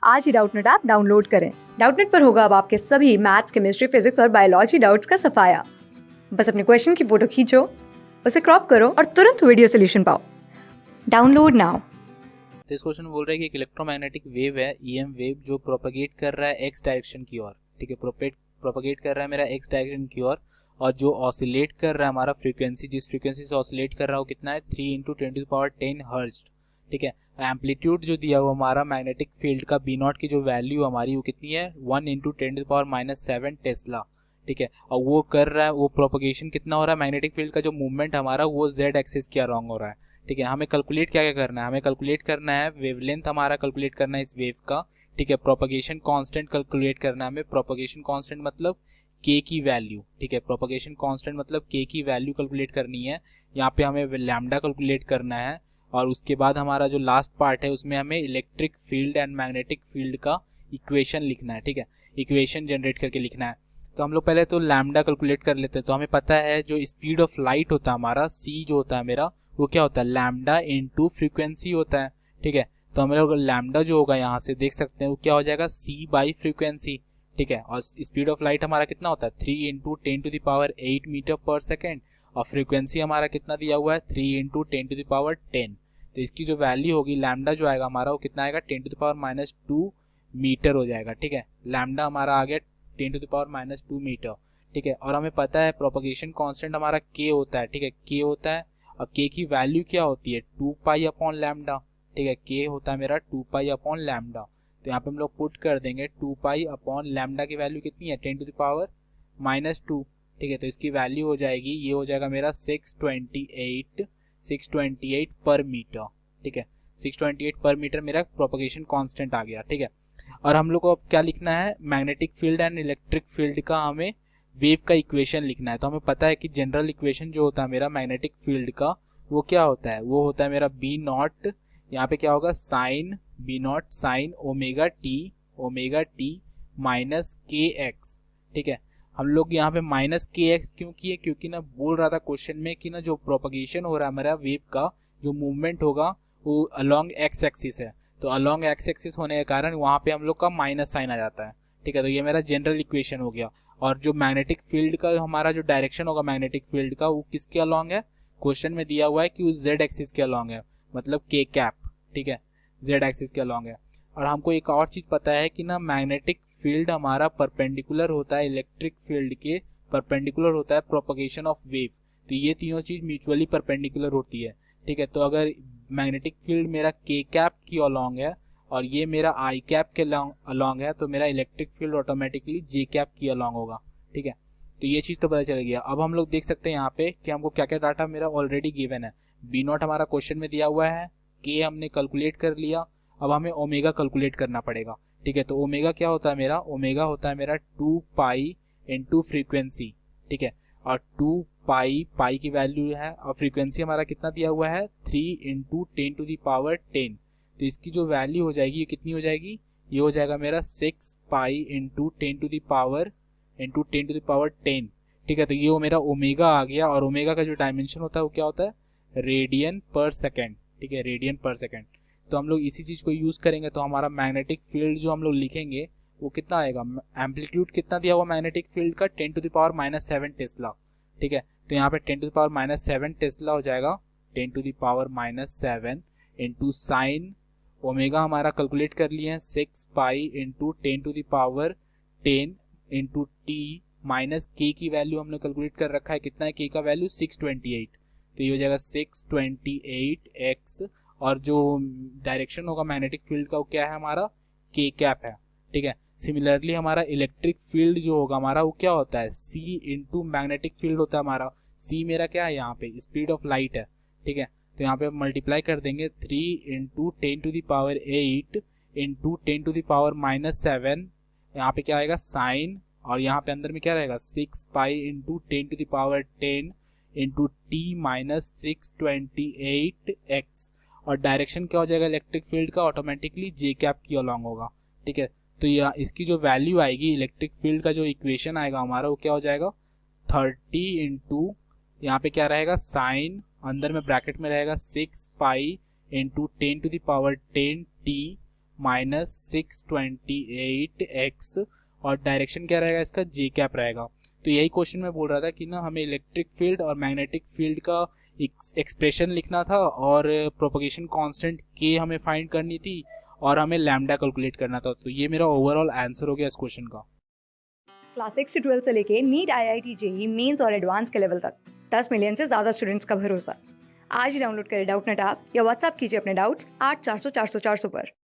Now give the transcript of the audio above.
आज ही Doubtnut app download करें। Doubtnut पर होगा अब आपके सभी मैथ्स, केमिस्ट्री, फिजिक्स और बायोलॉजी डाउट्स का सफाया। बस अपने क्वेश्चन की फोटो खींचो, उसे क्रॉप करो और तुरंत वीडियो सोल्यूशन पाओ। Download now. तो इस क्वेश्चन में बोल रहा है कि एक इलेक्ट्रोमैग्नेटिक वेव है, ईएम वेव, जो प्रोपगेट कर रहा है एक्स डायरेक्शन की ओर। ठीक है, प्रोपगेट कर रहा है मेरा एक्स डायरेक्शन की ओर, और जो ऑसिलेट कर रहा है हमारा फ्रीक्वेंसी, जिस फ्रीक्वेंसी से ऑसिलेट कर रहा है वो कितना है, 3 × 10⁻10 हर्ट्ज। ठीक है, एम्पलीट्यूड जो दिया हुआ हमारा मैग्नेटिक फील्ड का बी नॉट की जो वैल्यू हमारी वो कितनी है, 1 × 10⁻⁷ टेस्ला। ठीक है, और वो कर रहा है, वो प्रोपगेशन कितना हो रहा है, मैग्नेटिक फील्ड का जो मूवमेंट हमारा वो जेड एक्सिस के अराउंड हो रहा है। ठीक है, हमें कैलकुलेट क्या क्या करना है, हमें कैलकुलेट करना है वेवलेंथ हमारा कैलकुलेट करना है इस वेव का। ठीक है, प्रोपगेशन कांस्टेंट कैलकुलेट करना है हमें। प्रोपगेशन कांस्टेंट मतलब के की वैल्यू। ठीक है, प्रोपगेशन कांस्टेंट मतलब के की वैल्यू कैलकुलेट करनी है। यहाँ पे हमें लैम्डा कैलकुलेट करना है, और उसके बाद हमारा जो लास्ट पार्ट है उसमें हमें electric field and magnetic field का इक्वेशन लिखना है। ठीक है, इक्वेशन जनरेट करके लिखना है। तो हम लोग पहले तो लैम्डा कैलकुलेट कर लेते हैं। तो हमें पता है जो स्पीड ऑफ लाइट होता है हमारा, सी जो होता है मेरा, वो क्या होता है, लैम्डा इनटू फ्रीक्वेंसी होता है। ठीक है, तो हम लोग लैम्डा जो होगा यहाँ से देख सकते हैं वो क्या हो जाएगा, सी बाई फ्रीक्वेंसी। ठीक है, और स्पीड ऑफ लाइट हमारा कितना होता है, 3 × 10⁸ मीटर पर सेकेंड, और फ्रीक्वेंसी हमारा कितना दिया हुआ है, 3 × 10⁻10। तो इसकी जो वैल्यू होगी लैम्डा जो आएगा हमारा वो कितना आएगा, 10⁻⁻2 मीटर हो जाएगा। ठीक है, लैम्डा हमारा आ गया 10⁻⁻2 मीटर। ठीक है, और हमें पता है प्रोपगेशन कांस्टेंट हमारा के होता है। ठीक है, के होता है, और के की वैल्यू क्या होती है, 2π/λ। ठीक है, के होता है मेरा 2π/λ। तो यहाँ पे हम लोग पुट कर देंगे 2π/λ की वैल्यू कितनी है, 10⁻⁻2। ठीक है, तो इसकी वैल्यू हो जाएगी, ये हो जाएगा मेरा 628 पर मीटर। ठीक है, 628 पर मीटर मेरा प्रोपगेशन कांस्टेंट आ गया। ठीक है, और हम लोग को अब क्या लिखना है, magnetic field and electric field का हमें वेव का इक्वेशन लिखना है। तो हमें पता है कि जनरल इक्वेशन जो होता है मेरा मैग्नेटिक फील्ड का वो क्या होता है, वो होता है मेरा बी नॉट, यहाँ पे क्या होगा, sine B naught sine omega T minus K X. ठीक है, हम लोग यहाँ पे माइनस के एक्स क्यों किए, क्योंकि ना बोल रहा था क्वेश्चन में कि ना जो प्रोपगेशन हो रहा है मेरा वेव का, जो मूवमेंट होगा वो अलोंग एक्स एक्सिस है। तो अलोंग एक्स एक्सिस होने के कारण वहाँ पे हम लोग का माइनस साइन आ जाता है। ठीक है, तो ये मेरा जनरल इक्वेशन हो गया। और जो मैग्नेटिक फील्ड का हमारा जो डायरेक्शन होगा मैग्नेटिक फील्ड का, वो किसके अलोंग है, क्वेश्चन में दिया हुआ है कि उस जेड एक्सिस के अलोंग है, मतलब के कैप। ठीक है, जेड एक्सिस के अलोंग है। और हमको एक और चीज पता है कि ना मैग्नेटिक फील्ड हमारा परपेंडिकुलर होता है इलेक्ट्रिक फील्ड के, परपेंडिकुलर होता है प्रोपगेशन ऑफ वेव। तो ये तीनों चीज म्यूचुअली परपेंडिकुलर होती है। ठीक है, तो अगर मैग्नेटिक फील्ड मेरा के कैप की अलोंग है और ये मेरा आई कैप के अलोंग है, तो मेरा इलेक्ट्रिक फील्ड ऑटोमेटिकली जे कैप की अलोंग होगा। ठीक है, तो ये चीज तो पता चल गया। अब हम लोग देख सकते हैं यहाँ पे कि हमको क्या क्या डाटा मेरा ऑलरेडी गिवन है। बी नॉट हमारा क्वेश्चन में दिया हुआ है, के हमने कैलकुलेट कर लिया, अब हमें ओमेगा कैलकुलेट करना पड़ेगा। ठीक है, तो ओमेगा क्या होता है मेरा, ओमेगा होता है मेरा 2π × फ्रीक्वेंसी। ठीक है, और 2π की वैल्यू है, और फ्रीक्वेंसी हमारा कितना दिया हुआ है, 3 × 10⁻10। तो इसकी जो वैल्यू हो जाएगी ये कितनी हो जाएगी, ये हो जाएगा मेरा 6π × 10⁻10। ठीक है, तो ये वो मेरा ओमेगा आ गया, और ओमेगा का जो डायमेंशन होता है वो क्या होता है, रेडियन पर सेकेंड। ठीक है, रेडियन पर सेकेंड। तो हम लोग इसी चीज को यूज करेंगे, तो हमारा मैग्नेटिक फील्ड जो हम लोग लिखेंगे वो कितना आएगा, एम्पलीट्यूड कितना दिया हुआ मैग्नेटिक फील्ड का, 10⁻⁻7 टेस्ला। ठीक है, तो यहाँ पे 10⁻⁻7 टेस्ला हो जाएगा, 10⁻⁷ इंटू साइन ओमेगा हमारा कैलकुलेट कर लिए हैं 6π × 10⁻10 इंटू टी माइनस के की वैल्यू हमने कैलकुलेट कर रखा है, कितना है के का वैल्यू, 628। तो ये हो जाएगा 628x, और जो डायरेक्शन होगा मैग्नेटिक फील्ड का वो क्या है हमारा, के कैप है। ठीक है, सिमिलरली हमारा इलेक्ट्रिक फील्ड जो होगा हमारा वो क्या होता है, सी इंटू मैग्नेटिक फील्ड होता है हमारा। सी मेरा क्या है, यहाँ पे स्पीड ऑफ लाइट है। ठीक है, तो यहाँ पे मल्टीप्लाई कर देंगे 3 × 10⁸ इंटू 10⁻⁻7, यहाँ पे क्या आएगा साइन, और यहाँ पे अंदर में क्या रहेगा 6π × 10⁻10 इंटू टी माइनस 628x, और डायरेक्शन क्या हो जाएगा इलेक्ट्रिक फील्ड का, ऑटोमेटिकली जे कैप की अलोंग होगा। ठीक है, तो यह इसकी जो वैल्यू आएगी इलेक्ट्रिक फील्ड का जो इक्वेशन आएगा हमारा वो क्या हो जाएगा, 30 इंटू यहाँ पे क्या रहेगा साइन, अंदर में ब्रैकेट में रहेगा 6π × 10⁻10 टी -628x और डायरेक्शन क्या रहेगा इसका, जे कैप रहेगा। तो यही क्वेश्चन मैं बोल रहा था कि ना हमें इलेक्ट्रिक फील्ड और मैग्नेटिक फील्ड का एक्सप्रेशन लिखना था और प्रोपगेशन कांस्टेंट के हमें फाइंड करनी थी और हमें लैम्डा कैलकुलेट करना था। तो ये मेरा ओवरऑल आंसर हो गया इस क्वेश्चन का। क्लास 6 से 12 से लेके नीट, IIT, जेईई मेंस और एडवांस के लेवल तक 10 मिलियन से ज़्यादा स्टूडेंट्स का भरोसा। आज ही डाउनलोड करें डाउटनेट ऐप या व्हाट्सएप कीजिए अपने डाउट्स 8400 400 400 पर।